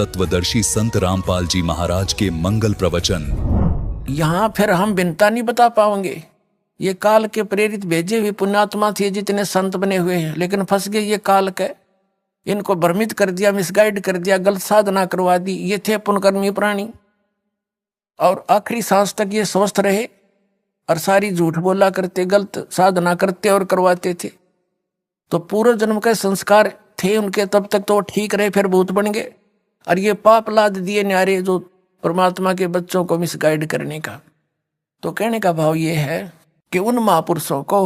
तत्वदर्शी संत रामपाल जी महाराज के मंगल प्रवचन। यहाँ फिर हम भिन्नता नहीं बता पाएंगे। ये काल के प्रेरित भेजे हुए पुण्यात्मा थे जितने संत बने हुए हैं, लेकिन फंस गए ये काल के। इनको भ्रमित कर दिया, मिसगाइड कर दिया, गलत साधना करवा दी। ये थे पुण्यकर्मी प्राणी और आखिरी सांस तक ये स्वस्थ रहे और सारी झूठ बोला करते, गलत साधना करते और करवाते थे। तो पूर्व जन्म के संस्कार थे उनके, तब तक तो ठीक रहे, फिर भूत बन गए और ये पाप लाद दिए न्यारे जो परमात्मा के बच्चों को मिसगाइड करने का। तो कहने का भाव ये है कि उन महापुरुषों को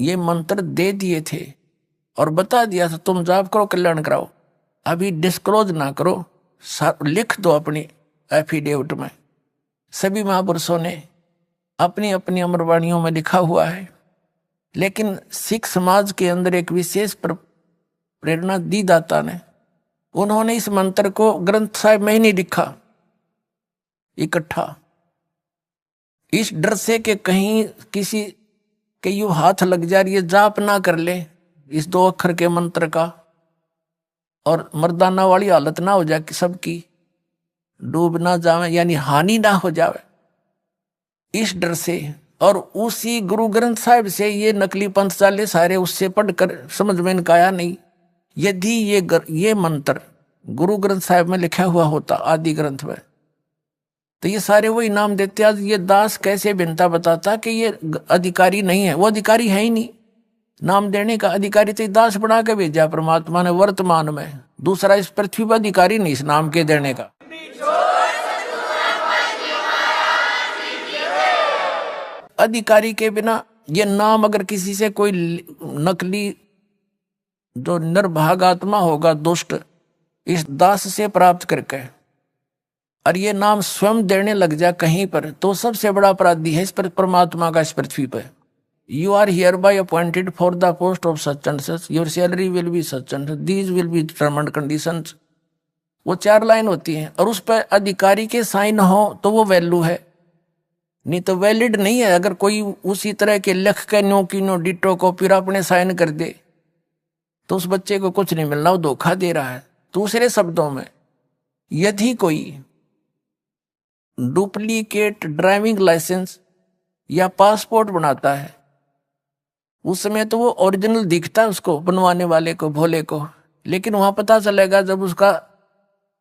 ये मंत्र दे दिए थे और बता दिया था तुम जाप करो, कल्याण कराओ, अभी डिस्क्लोज ना करो, लिख दो अपनी एफिडेविट में। सभी महापुरुषों ने अपनी अपनी अमरवाणियों में लिखा हुआ है, लेकिन सिख समाज के अंदर एक विशेष प्रेरणा दी दाता ने। उन्होंने इस मंत्र को ग्रंथ साहिब में ही नहीं लिखा इकट्ठा, इस डर से कि कहीं किसी के यूं हाथ लग जा, ये जाप ना कर ले इस 2 अक्षर के मंत्र का और मर्दाना वाली हालत ना हो जाए कि सबकी डूब ना जावे, यानी हानि ना हो जावे, इस डर से। और उसी गुरु ग्रंथ साहिब से ये नकली पंथ चाले सारे उससे पढ़कर समझ में इनका आया नहीं। यदि ये मंत्र गुरु ग्रंथ साहिब में लिखा हुआ होता आदि ग्रंथ में, तो ये सारे वही नाम देते। आज ये दास कैसे भिन्नता बताता कि ये अधिकारी नहीं है, वो अधिकारी है ही नहीं। नाम देने का अधिकारी तो दास बना के भेजा परमात्मा ने वर्तमान में, दूसरा इस पृथ्वी पर अधिकारी नहीं इस नाम के देने का। अधिकारी के बिना ये नाम अगर किसी से कोई नकली जो निर्भाग आत्मा होगा दुष्ट इस दास से प्राप्त करके और ये नाम स्वयं देने लग जा कहीं पर, तो सबसे बड़ा अपराधी है इस पर परमात्मा का इस पृथ्वी पर। You are hereby appointed for the post of such and such, your salary will be such and these will be term and conditions. वो 4 लाइन होती हैं और उस पर अधिकारी के साइन हो तो वो वैल्यू है, नहीं तो वैलिड नहीं है। अगर कोई उसी तरह के लिख के नो की नो डिटो को फिर अपने साइन कर दे तो उस बच्चे को कुछ नहीं मिलना, वो धोखा दे रहा है। दूसरे शब्दों में, यदि कोई डुप्लीकेट ड्राइविंग लाइसेंस या पासपोर्ट बनाता है उस समय तो वो ओरिजिनल दिखता है उसको बनवाने वाले को, भोले को, लेकिन वहां पता चलेगा जब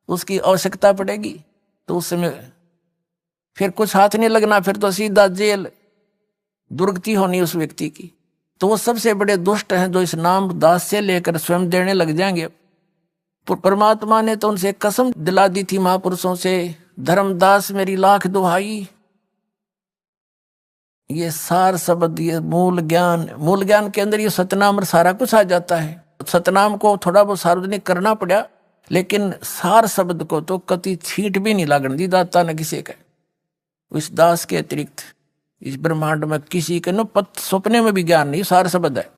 उसकी आवश्यकता पड़ेगी तो उस समय फिर कुछ हाथ नहीं लगना, फिर तो सीधा जेल, दुर्गति होनी उस व्यक्ति की। तो वो सबसे बड़े दुष्ट हैं जो इस नाम दास से लेकर स्वयं देने लग जाएंगे। परमात्मा ने तो उनसे कसम दिला दी थी महापुरुषों से, धर्मदास मेरी लाख दुहाई। ये सार शब्द, ये मूल ज्ञान के अंदर ये सतनाम और सारा कुछ आ जाता है। सतनाम को थोड़ा बहुत सार्वजनिक करना पड़ा, लेकिन सार शब्द को तो कति छींट भी नहीं लागण दी दाता ने किसी का। इस दास के अतिरिक्त इस ब्रह्मांड में किसी के न सपने में भी ज्ञान नहीं, सार शब्द है।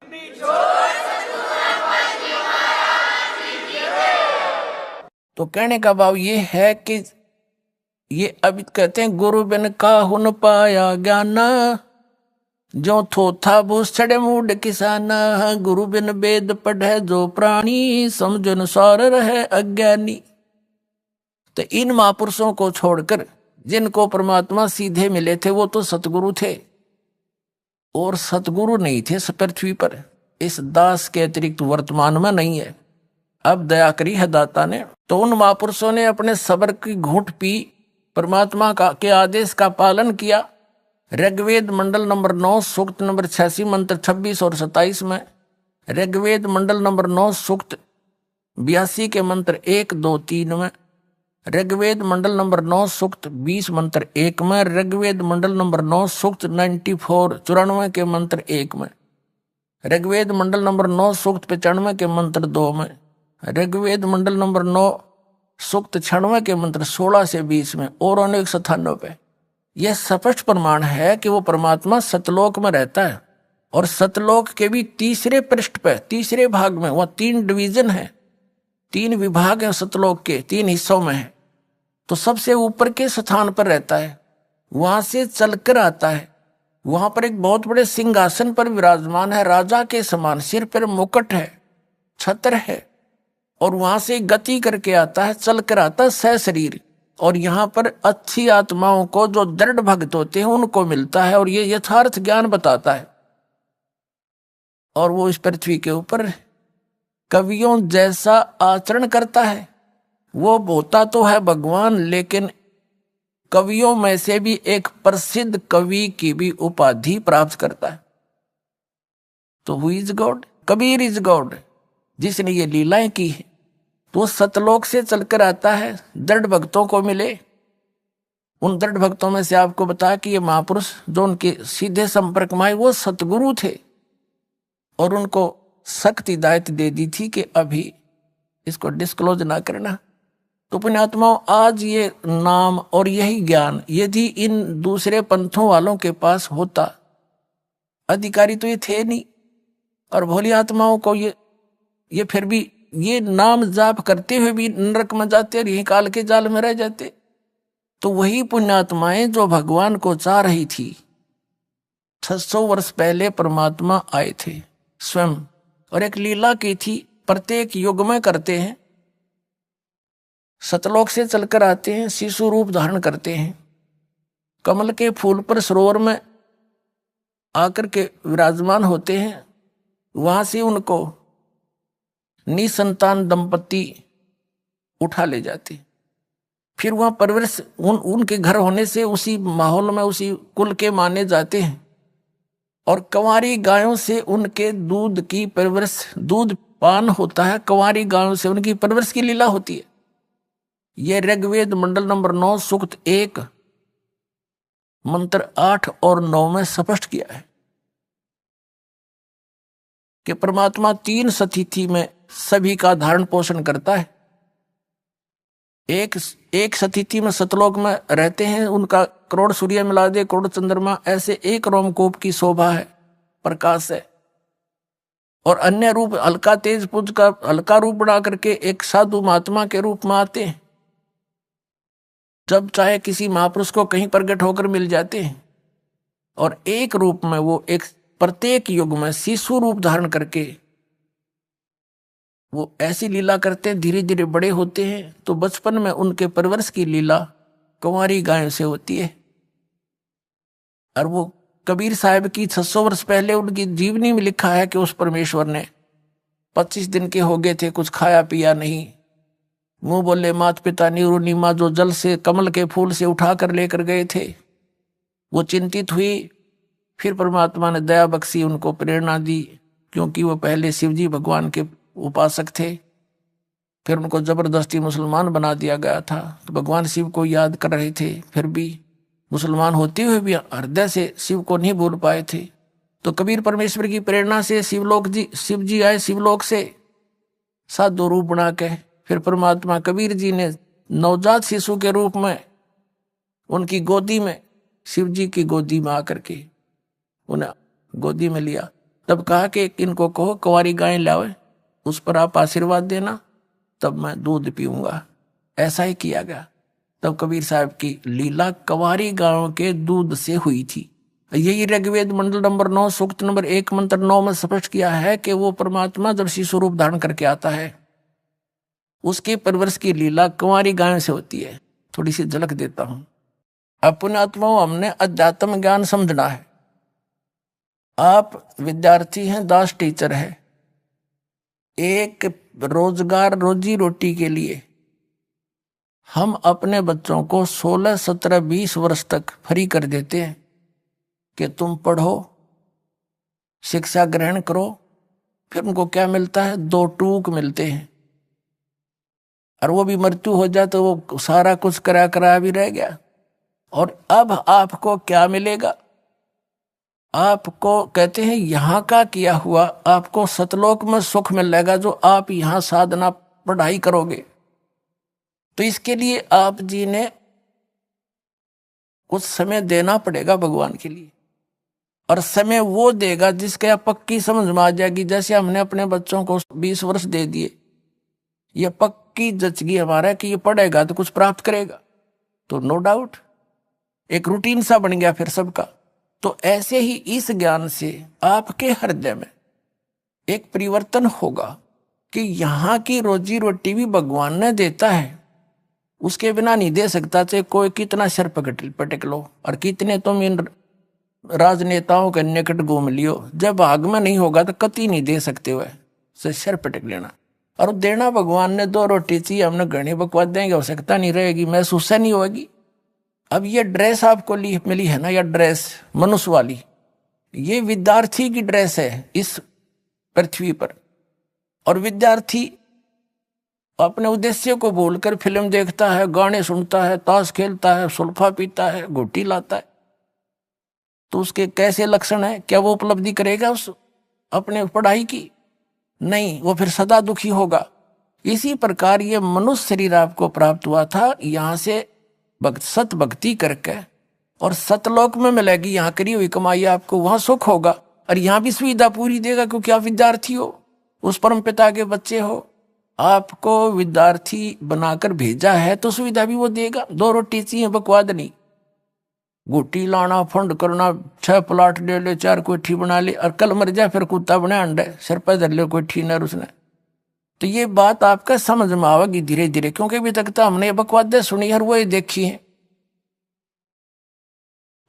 तो कहने का भाव ये है कि ये अभी कहते हैं गुरु बिन काहू न पाया ज्ञान, जो थोथा भूस छड़े मूड किसाना, गुरु बिन वेद पढ़े जो प्राणी, समझन सार रहे अज्ञानी। तो इन महापुरुषों को छोड़कर जिनको परमात्मा सीधे मिले थे वो तो सतगुरु थे, और सतगुरु नहीं थे पृथ्वी पर इस दास के अतिरिक्त वर्तमान में नहीं है। अब दया करी है दाता ने, तो उन महापुरुषों ने अपने सब्र की घूंट पी, परमात्मा के आदेश का पालन किया। ऋग्वेद मंडल नंबर 9 सूक्त नंबर 86 मंत्र 26 और 27 में, ऋग्वेद मंडल नंबर 9 सूक्त 82 के मंत्र 1, 2, 3 में, ऋग्वेद मंडल नंबर 9 सूक्त 20 मंत्र 1 में, ऋग्वेद मंडल नंबर 9 सूक्त 94 के मंत्र 1 में, ऋग्वेद मंडल नंबर 9 सूक्त 95 के मंत्र 2 में, ऋग्वेद मंडल नंबर 9 सूक्त 96 के मंत्र 16 से 20 में और अनेक स्थानों पे यह स्पष्ट प्रमाण है कि वो परमात्मा सतलोक में रहता है। और सतलोक के भी तीसरे पृष्ठ पे, तीसरे भाग में, वह 3 डिवीजन है, 3 विभाग है सतलोक के, 3 हिस्सों में है। तो सबसे ऊपर के स्थान पर रहता है, वहां से चलकर आता है। वहां पर एक बहुत बड़े सिंहासन पर विराजमान है, राजा के समान, सिर पर मुकुट है, छत्र है, और वहां से गति करके आता है, चल कर आता है सशरीर। और यहाँ पर अच्छी आत्माओं को, जो दृढ़ भक्त होते हैं, उनको मिलता है और ये यथार्थ ज्ञान बताता है। और वो इस पृथ्वी के ऊपर कवियों जैसा आचरण करता है। वो होता तो है भगवान, लेकिन कवियों में से भी एक प्रसिद्ध कवि की भी उपाधि प्राप्त करता है। तो who is God? Kabir is God, जिसने ये लीलाएं की है। तो सतलोक से चलकर आता है, दृढ़ भक्तों को मिले। उन दृढ़ भक्तों में से आपको बताया कि ये महापुरुष जो उनके सीधे संपर्क में आए वो सतगुरु थे, और उनको सख्त हिदायत दे दी थी कि अभी इसको डिस्क्लोज ना करना। तो पुण्यात्माओं, आज ये नाम और यही ज्ञान यदि इन दूसरे पंथों वालों के पास होता, अधिकारी तो ये थे नहीं, और भोली आत्माओं को ये फिर भी ये नाम जाप करते हुए भी नरक में जाते और यही काल के जाल में रह जाते। तो वही पुण्यात्माएं जो भगवान को चाह रही थी, 600 वर्ष पहले परमात्मा आए थे स्वयं, और एक लीला की थी, प्रत्येक युग में करते हैं। सतलोक से चलकर आते हैं, शिशु रूप धारण करते हैं, कमल के फूल पर सरोवर में आकर के विराजमान होते हैं। वहां से उनको निसंतान दंपति उठा ले जाते, फिर वहां परवरिश उनके घर होने से उसी माहौल में उसी कुल के माने जाते हैं। और कंवारी गायों से उनके दूध की परवरिश, दूध पान होता है, कंवारी गायों से उनकी परवरिश की लीला होती है। यह ऋग्वेद मंडल नंबर 9 सूक्त 1 मंत्र 8 और 9 में स्पष्ट किया है कि परमात्मा 3 स्थिति में सभी का धारण पोषण करता है। एक स्थिति में सतलोक में रहते हैं, उनका करोड़ सूर्य मिला दे, करोड़ चंद्रमा, ऐसे एक रोमकूप की शोभा है, प्रकाश है। और अन्य रूप हल्का तेज पुंज का हल्का रूप बना करके एक साधु महात्मा के रूप में आते हैं, जब चाहे किसी महापुरुष को कहीं प्रकट होकर मिल जाते हैं। और एक रूप में वो एक प्रत्येक युग में शिशु रूप धारण करके वो ऐसी लीला करते हैं, धीरे धीरे बड़े होते हैं। तो बचपन में उनके परवरिश की लीला कंवारी गायों से होती है। और वो कबीर साहब की 600 वर्ष पहले उनकी जीवनी में लिखा है कि उस परमेश्वर ने 25 दिन के हो गए थे, कुछ खाया पिया नहीं, मुंह बोले मात पिता नीरू नीमा, जो जल से कमल के फूल से उठा कर लेकर गए थे। वो चिंतित हुई, फिर परमात्मा ने दया बख्शी, उनको प्रेरणा दी, क्योंकि वो पहले शिवजी भगवान के उपासक थे। फिर उनको जबरदस्ती मुसलमान बना दिया गया था, तो भगवान शिव को याद कर रहे थे, फिर भी मुसलमान होते हुए भी हृदय से शिव को नहीं भूल पाए थे। तो कबीर परमेश्वर की प्रेरणा से शिव जी आए शिवलोक से साधु रूप बना के। फिर परमात्मा कबीर जी ने नवजात शिशु के रूप में उनकी गोदी में, शिव जी की गोदी में आकर के उन्हें गोदी में लिया। तब कहा कि इनको कहो कंवारी गाय लावे, उस पर आप आशीर्वाद देना, तब मैं दूध पीऊंगा। ऐसा ही किया गया। तब कबीर साहब की लीला कंवारी गायों के दूध से हुई थी। यही ऋग्वेद मंडल नंबर 9 सूक्त नंबर 1 मंत्र 9 में स्पष्ट किया है कि वो परमात्मा जब शिशु रूप धारण करके आता है, उसके परवरिश की लीला कंवारी गायों से होती है। थोड़ी सी झलक देता हूं। अपने आत्माओं, हमने अध्यात्म ज्ञान समझना है। आप विद्यार्थी हैं, दास टीचर है, एक रोजगार रोजी रोटी के लिए हम अपने बच्चों को 16, 17, 20 वर्ष तक फ्री कर देते हैं कि तुम पढ़ो, शिक्षा ग्रहण करो। फिर उनको क्या मिलता है? 2 टूक मिलते हैं, और वो भी मृत्यु हो जाए तो वो सारा कुछ कराया भी रह गया। और अब आपको क्या मिलेगा? आपको कहते हैं यहाँ का किया हुआ आपको सतलोक में सुख मिलेगा, जो आप यहाँ साधना पढ़ाई करोगे। तो इसके लिए आप जी ने कुछ समय देना पड़ेगा भगवान के लिए, और समय वो देगा जिसके आप पक्की समझ में आ जाएगी। जैसे हमने अपने बच्चों को 20 वर्ष दे दिए, ये पक्की जचगी हमारा कि ये पढ़ेगा तो कुछ प्राप्त करेगा, तो नो डाउट एक रूटीन सा बन गया फिर सबका। तो ऐसे ही इस ज्ञान से आपके हृदय में एक परिवर्तन होगा, कि यहाँ की रोजी रोटी भी भगवान ने देता है, उसके बिना नहीं दे सकता। चाहे कोई कितना सर पटक लो और कितने तुम इन राजनेताओं के निकट घूम लियो, जब भाग में नहीं होगा तो कति नहीं दे सकते हुए से सर पटक लेना। और देना भगवान ने, 2 रोटी चाहिए, हमने घनी बकवाद देंगे, आवश्यकता नहीं रहेगी, महसूस नहीं होगी। अब ये ड्रेस आपको मिली है ना, यह ड्रेस मनुष्य वाली, ये विद्यार्थी की ड्रेस है इस पृथ्वी पर। और विद्यार्थी अपने उद्देश्य को भूलकर फिल्म देखता है, गाने सुनता है, ताश खेलता है, सुल्फा पीता है, घुट्टी लाता है, तो उसके कैसे लक्षण है? क्या वो उपलब्धि करेगा उस अपने पढ़ाई की? नहीं, वो फिर सदा दुखी होगा। इसी प्रकार ये मनुष्य शरीर आपको प्राप्त हुआ था, यहाँ से सत भक्ति करके और सतलोक में मिलेगी यहाँ करी हुई कमाई आपको, वहां सुख होगा। और यहाँ भी सुविधा पूरी देगा, क्योंकि आप विद्यार्थी हो, उस परम पिता के बच्चे हो, आपको विद्यार्थी बनाकर भेजा है तो सुविधा भी वो देगा। 2 रोटी चाहिए, बकवाद नहीं। गुटी लाना, फंड करना, 6 प्लाट ले ले, 4 कोठी बना ले, और कल मर जाए फिर कुत्ता बने अंडे, सिर पर धर ले कोठी नर उसने। तो ये बात आपका समझ में आवेगी धीरे धीरे, क्योंकि अभी तक तो हमने बकवादें सुनी और वो ही देखी है।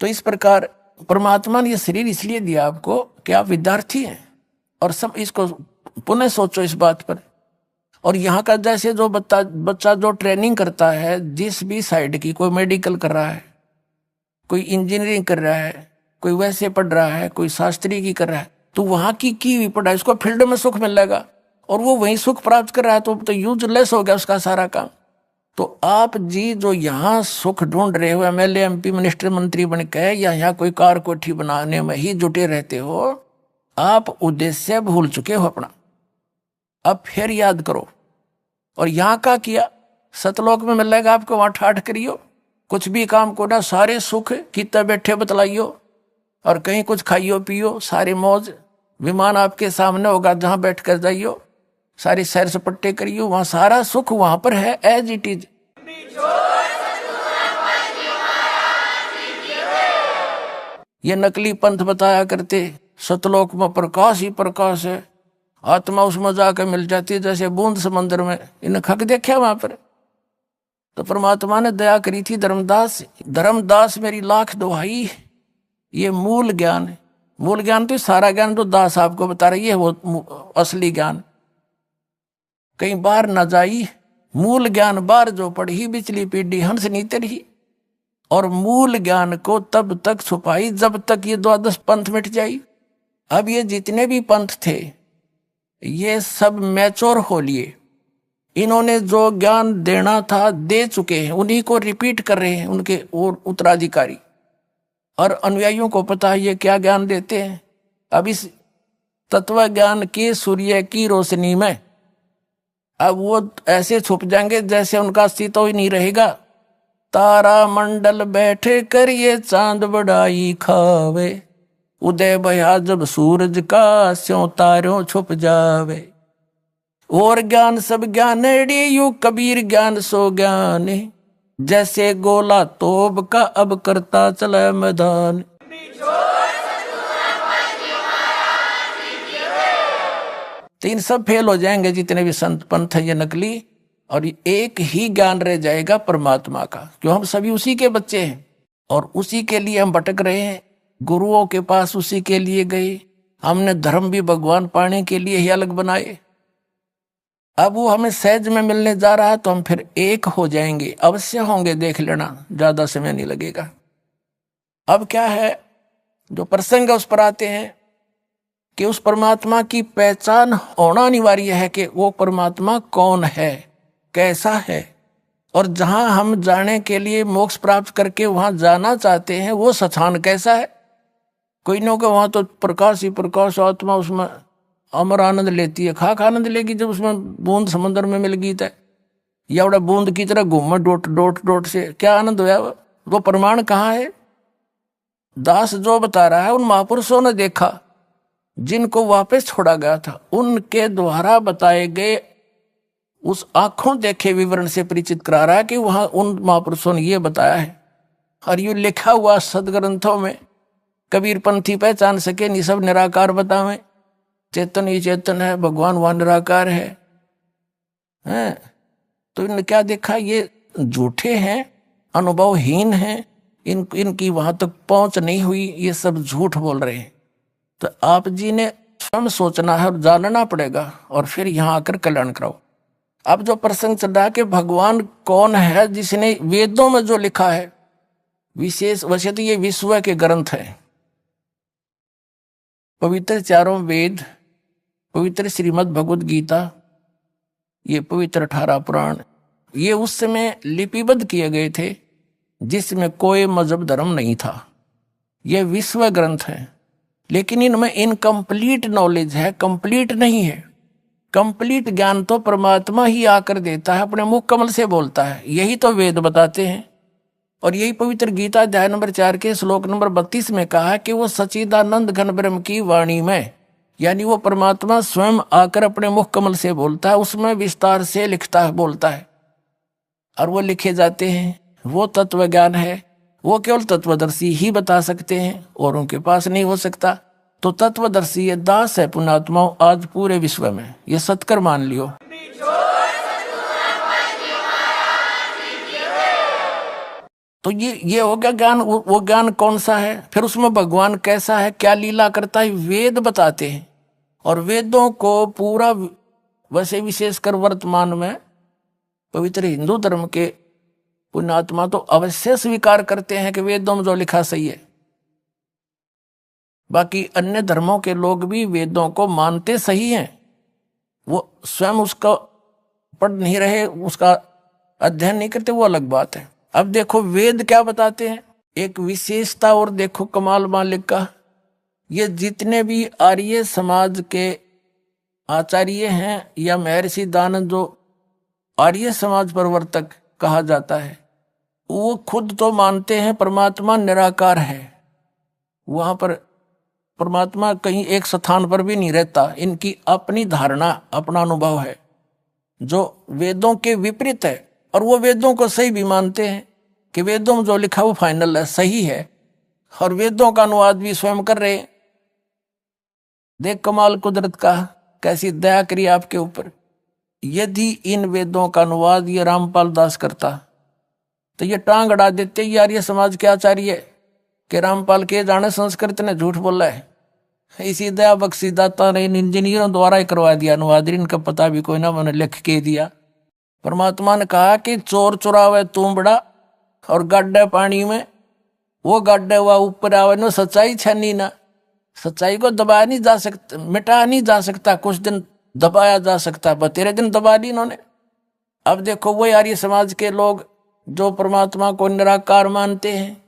तो इस प्रकार परमात्मा ने ये शरीर इसलिए दिया आपको कि आप विद्यार्थी हैं। और सब इसको पुनः सोचो इस बात पर। और यहाँ का जैसे जो बच्चा जो ट्रेनिंग करता है, जिस भी साइड की, कोई मेडिकल कर रहा है, कोई इंजीनियरिंग कर रहा है, कोई वैसे पढ़ रहा है, कोई शास्त्री की कर रहा है, तो वहां की हुई पढ़ाई उसको फील्ड में सुख मिलेगा और वो वहीं सुख प्राप्त कर रहा है, तो यूजलेस हो गया उसका सारा काम। तो आप जी जो यहाँ सुख ढूंढ रहे हो, MLA MP मिनिस्टर मंत्री बन के, या यहाँ कोई कार कोठी बनाने में ही जुटे रहते हो, आप उद्देश्य भूल चुके हो अपना। अब फिर याद करो। और यहाँ का किया सतलोक में मिलेगा आपको, वहां ठाठ करियो, कुछ भी काम को ना, सारे सुख कितना बैठे बतलाइयो, और कहीं कुछ खाइयो पियो, सारी मौज, विमान आपके सामने होगा, जहां बैठ कर जाइयो, सारी सैर सपट्टे करियो, वहां सारा सुख वहां पर है एज इट इज। ये नकली पंथ बताया करते, सतलोक में प्रकाश ही प्रकाश है, आत्मा उसमें जाकर मिल जाती है जैसे बूंद समंदर में। इन्हें खक देखा वहां पर। तो परमात्मा ने दया करी थी धर्मदास मेरी लाख दुहाई, ये मूल ज्ञान है। मूल ज्ञान तो सारा ज्ञान तो दास आपको बता रही है, वो असली ज्ञान कहीं बाहर न जाई। मूल ज्ञान बाहर जो पढ़ी, बिचली पीढ़ी हंस नहीं तरही। और मूल ज्ञान को तब तक छुपाई जब तक ये 12 पंथ मिट जाई। अब ये जितने भी पंथ थे ये सब मैच्योर हो लिए, इन्होंने जो ज्ञान देना था दे चुके हैं, उन्हीं को रिपीट कर रहे हैं उनके और उत्तराधिकारी। और अनुयायियों को पता है ये क्या ज्ञान देते हैं। अब इस तत्व ज्ञान के सूर्य की रोशनी में अब वो ऐसे छुप जाएंगे जैसे उनका अस्तित्व ही नहीं रहेगा। तारा मंडल बैठे कर ये चांद बड़ाई खावे, उदय भया जब सूरज का स्यों तारों छुप जावे। और ज्ञान सब ज्ञान यू कबीर ज्ञान सो ज्ञान, जैसे गोला तोब का अब करता चला मैदान। तो इन सब फेल हो जाएंगे जितने भी संत पंथ है ये नकली, और एक ही ज्ञान रह जाएगा परमात्मा का, क्यों हम सभी उसी के बच्चे हैं और उसी के लिए हम भटक रहे हैं। गुरुओं के पास उसी के लिए गए, हमने धर्म भी भगवान पाने के लिए ही अलग बनाए। अब वो हमें सहज में मिलने जा रहा है तो हम फिर एक हो जाएंगे, अवश्य होंगे, देख लेना, ज्यादा समय नहीं लगेगा। अब क्या है जो प्रसंग उस पर आते हैं कि उस परमात्मा की पहचान होना अनिवार्य है कि वो परमात्मा कौन है, कैसा है। और जहां हम जाने के लिए मोक्ष प्राप्त करके वहां जाना चाहते हैं वो स्थान कैसा है। कोई न को वहां तो प्रकाश ही प्रकाश, आत्मा उसमें अमर आनंद लेती है। खाक आनंद लेगी जब उसमें बूंद समंदर में मिल गई, या बड़ा बूंद की तरह घूम डोट डोट डोट से क्या आनंद होया। वो प्रमाण कहाँ है? दास जो बता रहा है उन महापुरुषों ने देखा जिनको वापस छोड़ा गया था, उनके द्वारा बताए गए उस आंखों देखे विवरण से परिचित करा रहा है कि वहां उन महापुरुषों ने ये बताया है। और ये लिखा हुआ सदग्रंथों में कबीर पंथी पहचान सके नहीं, सब निराकार बतावे। चेतन ही चेतन है, भगवान वहां निराकार है। हैं। तो इन्होंने क्या देखा, ये झूठे हैं, अनुभवहीन हैं, इनकी वहां तक पहुंच नहीं हुई, ये सब झूठ बोल रहे हैं। तो आप जी ने स्वयं सोचना है और जानना पड़ेगा और फिर यहाँ आकर कल्याण कराओ। अब जो प्रसंग चल रहा है कि भगवान कौन है, जिसने वेदों में जो लिखा है विशेष, वैसे तो ये विश्व के ग्रंथ है, पवित्र चारों वेद, पवित्र श्रीमद् भगवद गीता, ये पवित्र 18 पुराण, ये उस समय लिपिबद्ध किए गए थे जिसमें कोई मजहब धर्म नहीं था। ये विश्व ग्रंथ है, लेकिन इनमें इनकम्प्लीट नॉलेज है, कंप्लीट नहीं है। कंप्लीट ज्ञान तो परमात्मा ही आकर देता है, अपने मुख कमल से बोलता है, यही तो वेद बताते हैं। और यही पवित्र गीता अध्याय नंबर 4 के श्लोक नंबर 32 में कहा कि वो सच्चिदानंद घन ब्रह्म की वाणी में, यानी वो परमात्मा स्वयं आकर अपने मुख कमल से बोलता है, उसमें विस्तार से लिखता है, बोलता है, और वो लिखे जाते हैं। वो तत्व ज्ञान है, वो केवल तत्वदर्शी ही बता सकते हैं, और उनके पास नहीं हो सकता। तो तत्वदर्शी ये दास है पुण्यात्माओं आज पूरे विश्व में, ये सत्कर मान लियो। तो ये हो गया ज्ञान। वो ज्ञान कौन सा है, फिर उसमें भगवान कैसा है, क्या लीला करता है, वेद बताते हैं। और वेदों को पूरा, वैसे विशेषकर वर्तमान में पवित्र हिंदू धर्म के पुण्यात्मा तो अवश्य स्वीकार करते हैं कि वेदों में जो लिखा सही है। बाकी अन्य धर्मों के लोग भी वेदों को मानते सही हैं, वो स्वयं उसका पढ़ नहीं रहे, उसका अध्ययन नहीं करते, वो अलग बात है। अब देखो वेद क्या बताते हैं, एक विशेषता और देखो कमाल मालिक का। ये जितने भी आर्य समाज के आचार्य हैं या महर्षि दानव, जो आर्य समाज प्रवर्तक कहा जाता है, वो खुद तो मानते हैं परमात्मा निराकार है, वहां पर परमात्मा कहीं एक स्थान पर भी नहीं रहता। इनकी अपनी धारणा, अपना अनुभव है जो वेदों के विपरीत है, और वो वेदों को सही भी मानते हैं कि वेदों में जो लिखा वो फाइनल है, सही है, और वेदों का अनुवाद भी स्वयं कर रहे हैं। देख कमाल कुदरत का, कैसी दया करी आपके ऊपर। यदि इन वेदों का अनुवाद ये रामपाल दास करता तो ये टांग अड़ा देते यार, ये समाज के आचार्य कि रामपाल के जाने संस्कृत ने झूठ बोला है। इसी दया बख्शी दाता ने इन इंजीनियरों द्वारा ही करवा दिया अनुवाद, इनका पता भी कोई ना, मैंने लिख के दिया। परमात्मा ने कहा कि चोर चुरावे तू बड़ा, और गड्ढे पानी में वो गड्ढे हुआ ऊपर आवे नो, सच्चाई छनी ना। सच्चाई को दबाया नहीं जा सकता, मिटाया नहीं जा सकता, कुछ दिन दबाया जा सकता, बतेरे दिन दबा दी इन्होंने। अब देखो वो आर्य समाज के लोग जो परमात्मा को निराकार मानते हैं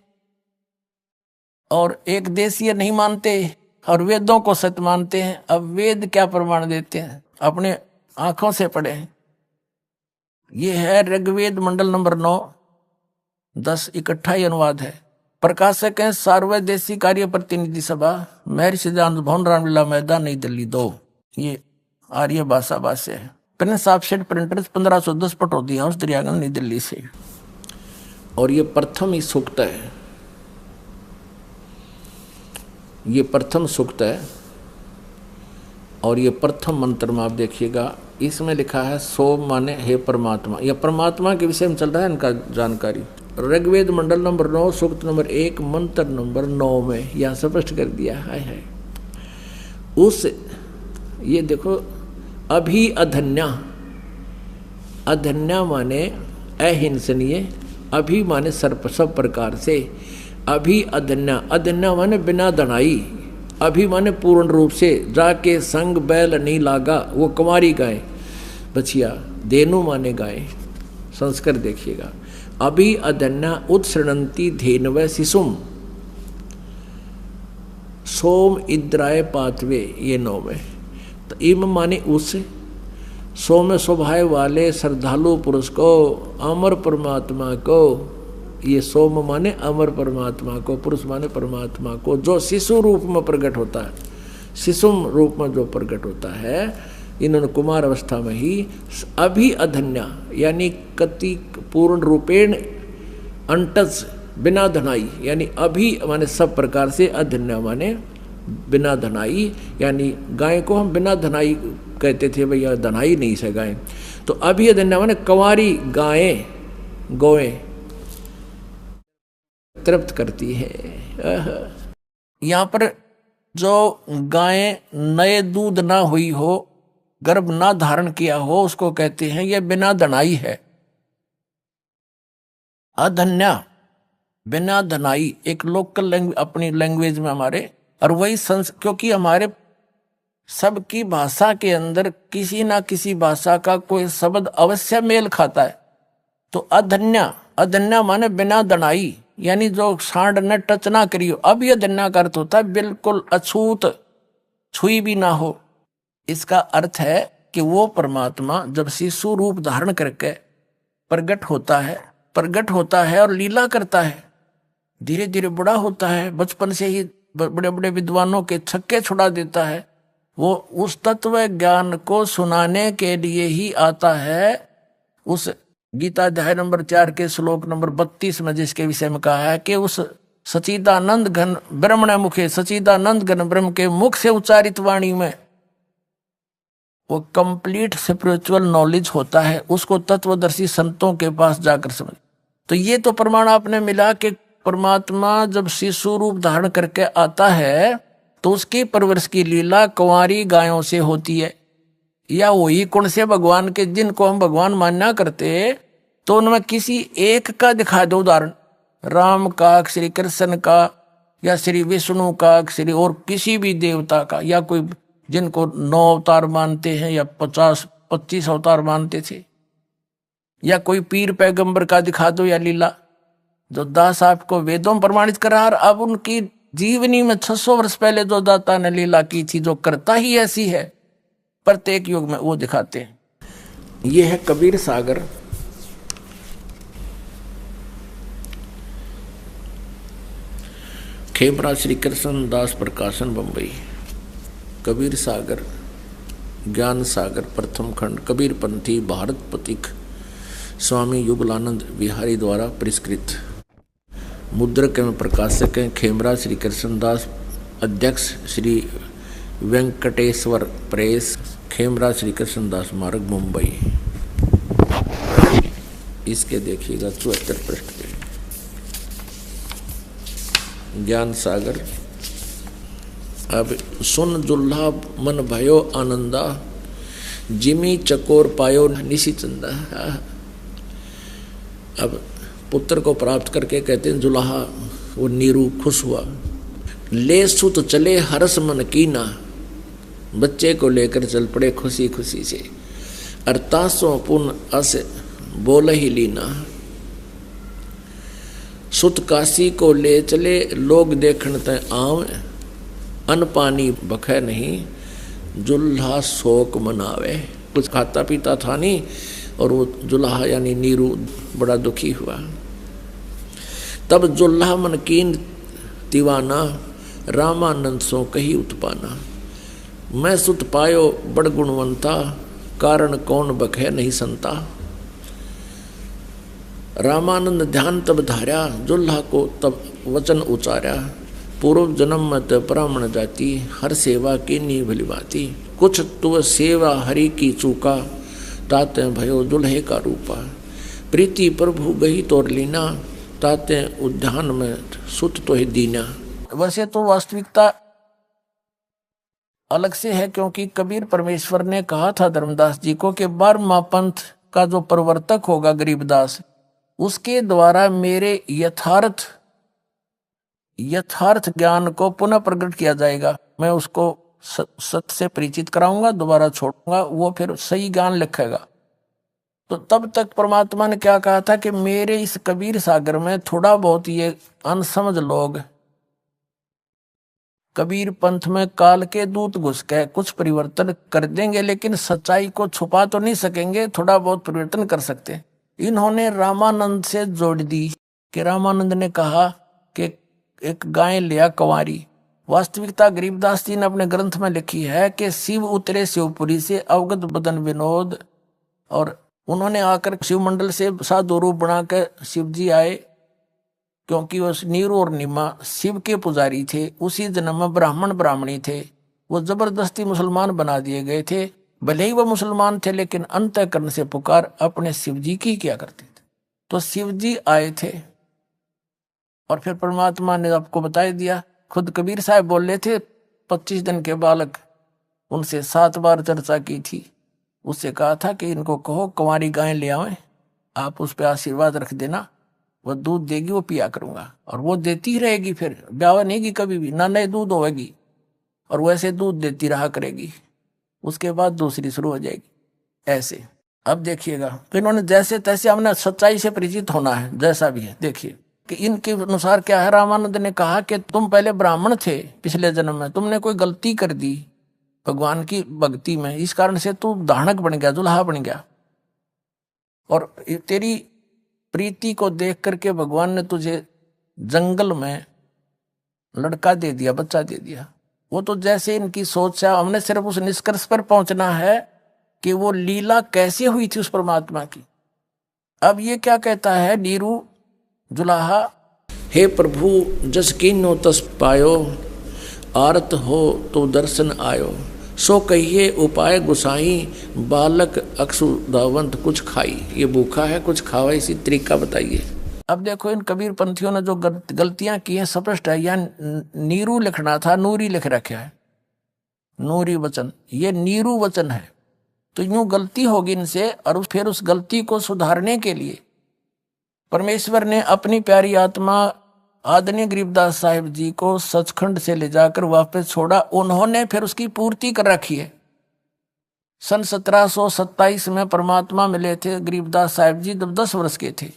और एक देशीय नहीं मानते, और वेदों को सत्य मानते हैं। अब वेद क्या प्रमाण देते हैं, अपने आंखों से पढ़े हैं। ये है ऋग्वेद मंडल नंबर 9, 10 इकट्ठा ही अनुवाद है। प्रकाशक हैं सार्वदेशी कार्य प्रतिनिधि सभा, महर्षि दयानंद भवन, रामलीला मैदान, नई दिल्ली 2। ये आर्य भाषा भाष्य है। Prince offset printers 1510 Pataudi house, Daryaganj, नई दिल्ली से। और ये प्रथम ही सूक्त है, ये प्रथम सूक्त है। और ये प्रथम मंत्र में आप देखिएगा, इसमें लिखा है सोम माने हे परमात्मा। यह परमात्मा के विषय में चल रहा है इनका जानकारी। ऋग्वेद मंडल नंबर 9 सूक्त नंबर 1 मंत्र नंबर 9 में यहाँ स्पष्ट कर दिया है। उस ये देखो, अभी अधन्या, अधन्या माने अहिंसनीय, अभी माने सब प्रकार से, अभी अधन्या, अधन्या माने बिना दनाई, अभी माने पूर्ण रूप से, जाके संग बैल नहीं लागा, वो कुंवारी गाय बछिया, देनु माने गाय। संस्कार देखिएगा, अभी अधन्या उत्सृणंती धेनव शिशुम, सोम इंद्राय पाथवे, ये 9 में। तो इम माने उस, सोम स्वभाव वाले श्रद्धालु पुरुष को, अमर परमात्मा को, ये सोम माने अमर परमात्मा को, पुरुष माने परमात्मा को, जो शिशु रूप में प्रकट होता है, शिशुम रूप में जो प्रकट होता है। इन्होंने कुमार अवस्था में ही अभी अधन्या यानी कति पूर्ण रूपेण अंटस बिना धनाई, यानी अभी माने सब प्रकार से, अधन्या माने बिना धनाई, यानी गाय को हम बिना धनाई कहते थे, भैया धनाई नहीं से गाय। तो अभी धन्या माने कुंवारी गायें गोए तृप्त करती है। यहाँ पर जो गायें नए दूध ना हुई हो, गर्भ ना धारण किया हो, उसको कहते हैं यह बिना धनाई है। अधन्या बिना धनाई एक लोकल लैंग्वेज, अपनी लैंग्वेज में हमारे, और वही क्योंकि हमारे सबकी भाषा के अंदर किसी ना किसी भाषा का कोई शब्द अवश्य मेल खाता है। तो अधन्या, अधन्या माने बिना धनाई, यानी जो सांड ने टच ना करी हो। अब यह धन्या का अर्थ होता है बिल्कुल अछूत, छुई भी ना हो। इसका अर्थ है कि वो परमात्मा जब शिशु रूप धारण करके प्रकट होता है और लीला करता है, धीरे धीरे बड़ा होता है, बचपन से ही बड़े बड़े विद्वानों के छक्के छुड़ा देता है। वो उस तत्व ज्ञान को सुनाने के लिए ही आता है। उस गीता अध्याय नंबर 4 के श्लोक नंबर 32 में जिसके विषय में कहा है कि उस सचिदानंद घन ब्रह्मण मुखे, सचिदानंद घन ब्रह्म के मुख से उच्चारित वाणी में वो कंप्लीट स्पिरिचुअल नॉलेज होता है। उसको तत्वदर्शी संतों के पास जाकर समझ। तो ये तो प्रमाण आपने मिला कि परमात्मा जब शिशु रूप धारण करके आता है तो उसकी परवरिश की लीला कुंवारी गायों से होती है। या वही कौन से भगवान के जिनको हम भगवान मानना करते, तो उनमें किसी एक का दिखा दो उदाहरण, राम का, श्री कृष्ण का, या श्री विष्णु का, श्री और किसी भी देवता का, या कोई जिनको 9 अवतार मानते हैं या 50-25 अवतार मानते थे, या कोई पीर पैगंबर का दिखा दो, या लीला जो दास आपको वेदों में प्रमाणित करा। अब उनकी जीवनी में 600 वर्ष पहले जो दाता ने लीला की थी, जो करता ही ऐसी है, प्रत्येक युग में वो दिखाते हैं। ये है कबीर सागर। खेमरा श्री कृष्ण दास प्रकाशन बंबई। कबीर सागर, ज्ञान सागर, प्रथम खंड, कबीर पंथी, भारत पथिक, स्वामी युगलानंद विहारी द्वारा परिष्कृत। मुद्रक एवं प्रकाशक हैं खेमरा श्री कृष्णदास, अध्यक्ष श्री वेंकटेश्वर प्रेस, खेमरा श्री कृष्णदास मार्ग, मुंबई। इसके देखिएगा 74 पृष्ठ पे ज्ञान सागर। अब सुन जुल्हा मन भयो आनंदा, जिमी चकोर पायो निशी चंदा। अब पुत्र को प्राप्त करके कहते हैं जुल्हा, वो नीरू खुश हुआ। ले सुत चले हरस मन कीना, बच्चे को लेकर चल पड़े खुशी खुशी से। अरतासों पुन अस बोल ही लीना, सुत काशी को ले चले लोग देखण तय आव, अन्न पानी बखे नहीं जुल्हा शोक मनावे। कुछ खाता पीता था नहीं, और वो जुल्हा यानी नीरू बड़ा दुखी हुआ। तब जुल्हा मन कीन दीवाना, रामानंद सो कही उत्पाना। मैं सुत पायो बड़ गुणवंता, कारण कौन बखे नहीं संता। रामानंद ध्यान तब धार्या, जुल्हा को तब वचन उचार्या। पूर्व जन्म मत ब्राह्मण जाति, हर सेवा की नी भलीभांति। कुछ तुव सेवा हरि की चूका, ताते भयो दुल्हे का रूपा। प्रीति प्रभु गही तोर लीना, ताते उद्यान में सुत तो ही दीना। वैसे तो वास्तविकता अलग से है, क्योंकि कबीर परमेश्वर ने कहा था धर्मदास जी को कि 12वां पंथ का जो प्रवर्तक होगा गरीबदास, उसके द्वारा मेरे यथार्थ ज्ञान को पुनः प्रकट किया जाएगा। मैं उसको सत्य से परिचित कराऊंगा, दोबारा छोड़ूंगा, वो फिर सही ज्ञान लिखेगा। तो तब तक परमात्मा ने क्या कहा था कि मेरे इस कबीर सागर में थोड़ा बहुत ये अनसमझ लोग कबीर पंथ में काल के दूत घुस के कुछ परिवर्तन कर देंगे, लेकिन सच्चाई को छुपा तो नहीं सकेंगे, थोड़ा बहुत परिवर्तन कर सकते। इन्होंने रामानंद से जोड़ दी कि रामानंद ने कहा कि एक गाय लिया कुंवारी। वास्तविकता गरीबदास जी ने अपने ग्रंथ में लिखी है कि शिव उतरे शिवपुरी से अवगत बदन विनोद, और उन्होंने आकर शिव मंडल से साधु रूप बनाकर शिव जी आए, क्योंकि वो नीरू और निमा शिव के पुजारी थे। उसी जन्म में ब्राह्मण ब्राह्मणी थे, वो जबरदस्ती मुसलमान बना दिए गए थे। भले ही वो मुसलमान थे, लेकिन अंतःकरण से पुकार अपने शिव जी की किया करते थे। तो शिव जी आए थे और फिर परमात्मा ने आपको बता दिया। खुद कबीर साहब बोल रहे थे 25 दिन के बालक, उनसे 7 बार चर्चा की थी। उससे कहा था कि इनको कहो कुंवारी गाय ले आवे, आप उस पर आशीर्वाद रख देना, वो दूध देगी, वो पिया करूंगा। और वो देती रहेगी, फिर ब्याह नहीं की कभी भी, ना नए दूध होगी, और वैसे दूध देती रहा करेगी। उसके बाद दूसरी शुरू हो जाएगी ऐसे। अब देखिएगा, तो इन्होंने जैसे तैसे हमने सच्चाई से परिचित होना है, जैसा भी है। देखिए कि इनके अनुसार क्या है, रामानंद ने कहा कि तुम पहले ब्राह्मण थे पिछले जन्म में, तुमने कोई गलती कर दी भगवान की भक्ति में, इस कारण से तू दानक बन गया, दुल्हा बन गया। और तेरी प्रीति को देख करके भगवान ने तुझे जंगल में लड़का दे दिया, बच्चा दे दिया। वो तो जैसे इनकी सोच है, हमने सिर्फ उस निष्कर्ष पर पहुंचना है कि वो लीला कैसे हुई थी उस परमात्मा की। अब ये क्या कहता है नीरू जुलाहा, हे प्रभु जस कीन्हो तस पायो, आरत हो तो दर्शन आयो, सो कहिए उपाय गुसाई, बालक अक्षुदावंत कुछ खाई। ये भूखा है, कुछ खावा, इसी तरीका बताइए। अब देखो इन कबीर पंथियों ने जो गलतियां की हैं स्पष्ट है। यह नीरू लिखना था, नूरी लिख रखा है, नूरी वचन, ये नीरू वचन है। तो यूं गलती होगी इनसे, और फिर उस गलती को सुधारने के लिए परमेश्वर ने अपनी प्यारी आत्मा आदरणीय गरीबदास साहिब जी को सचखंड से ले जाकर वापस छोड़ा। उन्होंने फिर उसकी पूर्ति कर रखी है। सन 1727 में परमात्मा मिले थे गरीबदास साहिब जी जब 10 वर्ष के थे।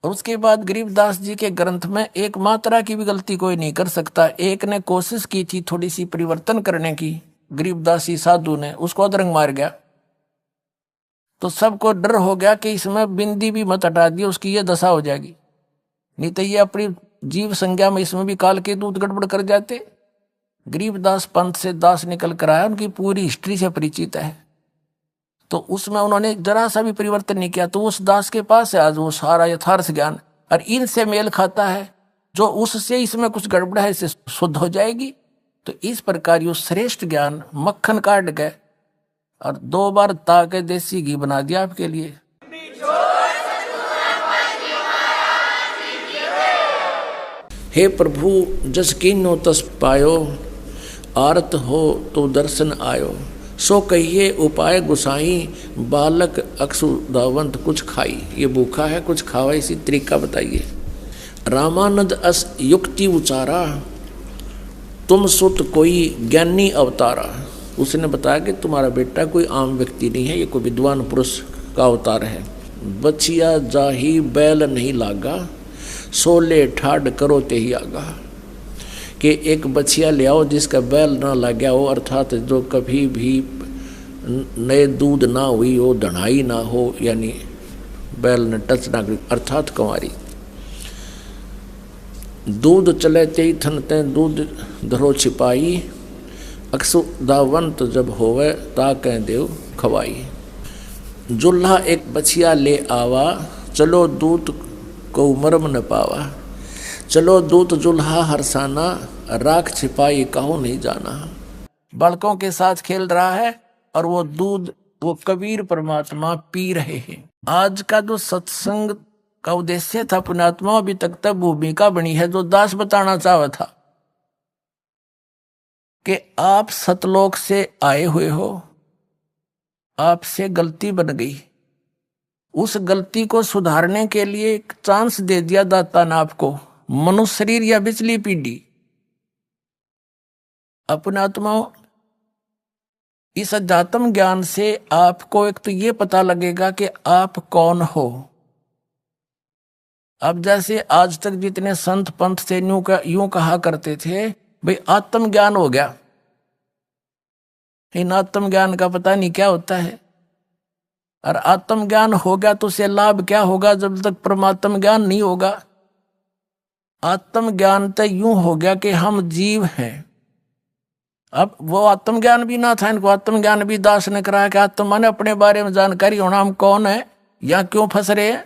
उसके बाद गरीबदास जी के ग्रंथ में एक मात्रा की भी गलती कोई नहीं कर सकता। एक ने कोशिश की थी थोड़ी सी परिवर्तन करने की, गरीबदासी साधु ने, उसको अदरंग मार गया। तो सबको डर हो गया कि इसमें बिंदी भी मत हटा दिए, उसकी ये दशा हो जाएगी, नहीं तो ये अपनी जीव संज्ञा में इसमें भी काल के दूत गड़बड़ कर जाते। गरीबदास पंथ से दास निकल कर आया, उनकी पूरी हिस्ट्री से परिचित है। तो उसमें उन्होंने जरा सा भी परिवर्तन नहीं किया। तो उस दास के पास है आज वो सारा यथार्थ ज्ञान, और इनसे मेल खाता है। जो उससे इसमें कुछ गड़बड़ है इससे शुद्ध हो जाएगी। तो इस प्रकार ये श्रेष्ठ ज्ञान मक्खन काट गए और 2 बार ताके देसी घी बना दिया आपके लिए। हे प्रभु जस कीन्हो तस पायो, आरत हो तो दर्शन आयो, सो कहिए उपाय गुसाई, बालक अक्षुदावंत कुछ खाई। ये भूखा है, कुछ खावा, इसी तरीका बताइए। रामानंद अस युक्ति उचारा, तुम सुत कोई ज्ञानी अवतारा। उसने बताया कि तुम्हारा बेटा कोई आम व्यक्ति नहीं है, ये कोई विद्वान पुरुष का अवतार है। बचिया जाही बैल नहीं लागा, सोले ठाड करो ते ही आगा। कि एक बछिया ले आओ जिसका बैल ना लग गया हो, अर्थात जो कभी भी नए दूध ना हुई हो, दढ़ाई ना हो, यानी बैल ने टच ना करी, अर्थात कंवारी। दूध चले ते ही थनते दूध धरो छिपाई, अक्षुदावंत जब होवे ता कह देव खवाई। जुल्हा एक बछिया ले आवा, चलो दूत को मरम न पावा। चलो दूत जुल्हा हरसाना, राख छिपाई कहो नहीं जाना। बालकों के साथ खेल रहा है और वो दूध वो कबीर परमात्मा पी रहे हैं। आज का जो सत्संग का उद्देश्य था पुण्यात्मा, अभी तक तक भूमिका बनी है जो दास बताना चाहा था कि आप सतलोक से आए हुए हो, आपसे गलती बन गई, उस गलती को सुधारने के लिए एक चांस दे दिया दाता ने आपको, मनुष्य शरीर या बिचली पीढ़ी। अपने आत्मा इस अध्यात्म ज्ञान से आपको एक तो ये पता लगेगा कि आप कौन हो। अब जैसे आज तक जितने संत पंथ से यूं कहा करते थे भाई आत्म ज्ञान हो गया, इन आत्म ज्ञान का पता नहीं क्या होता है। और आत्म ज्ञान हो गया तो उसे लाभ क्या होगा जब तक परमात्म ज्ञान नहीं होगा। आत्म ज्ञान तो यूं हो गया कि हम जीव हैं। अब वो आत्म ज्ञान भी ना था, इनको आत्म ज्ञान भी दास ने कराया कि आत्मा ने अपने बारे में जानकारी होना, हम कौन है या क्यों फंस रहे हैं।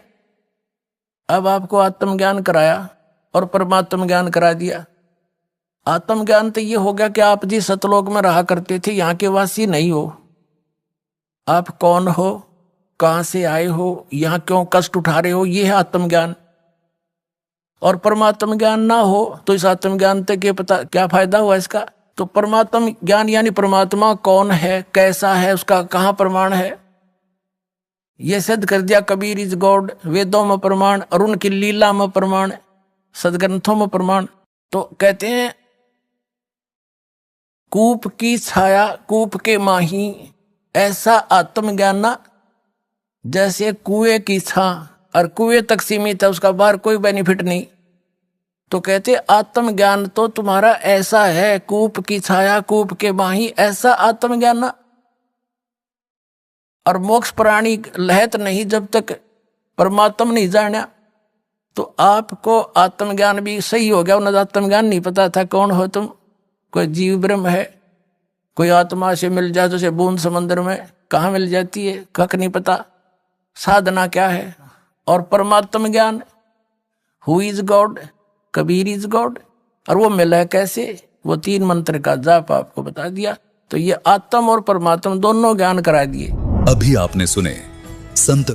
अब आपको आत्म ज्ञान कराया और परमात्म ज्ञान करा दिया। आत्म ज्ञान तो ये हो गया कि आप जी सतलोक में रहा करते थे, यहाँ के वासी नहीं हो, आप कौन हो, कहां से आए हो, यहां क्यों कष्ट उठा रहे हो, ये है आत्मज्ञान। और परमात्म ज्ञान ना हो तो इस आत्मज्ञान से क्या पता क्या फायदा हुआ इसका। तो परमात्म ज्ञान यानी परमात्मा कौन है, कैसा है, उसका कहां प्रमाण है, ये सिद्ध कर दिया कबीर इज गॉड। वेदों में प्रमाण और उनकी लीला में प्रमाण, सदग्रंथों में प्रमाण। तो कहते हैं कूप की छाया कूप के माही, ऐसा आत्मज्ञान ना जैसे कुएं की छा, और कुएं तक सीमित है, उसका बाहर कोई बेनिफिट नहीं। तो कहते आत्मज्ञान तो तुम्हारा ऐसा है, कूप की छाया कूप के माही, ऐसा आत्मज्ञान ना। और मोक्ष प्राणी लहत नहीं जब तक परमात्मा नहीं जाना। तो आपको आत्मज्ञान भी सही हो गया, उन्हें आत्मज्ञान नहीं पता था कौन हो तुम, कोई जीव ब्रह्म है, कोई आत्मा से मिल जाए तो से बूंद समंदर में कहाँ मिल जाती है, कख नहीं पता, साधना क्या है। और परमात्म ज्ञान who is God, Kabir is God, और वो मिला कैसे, वो 3 मंत्र का जाप आपको बता दिया। तो ये आत्म और परमात्मा दोनों ज्ञान करा दिए। अभी आपने सुने संत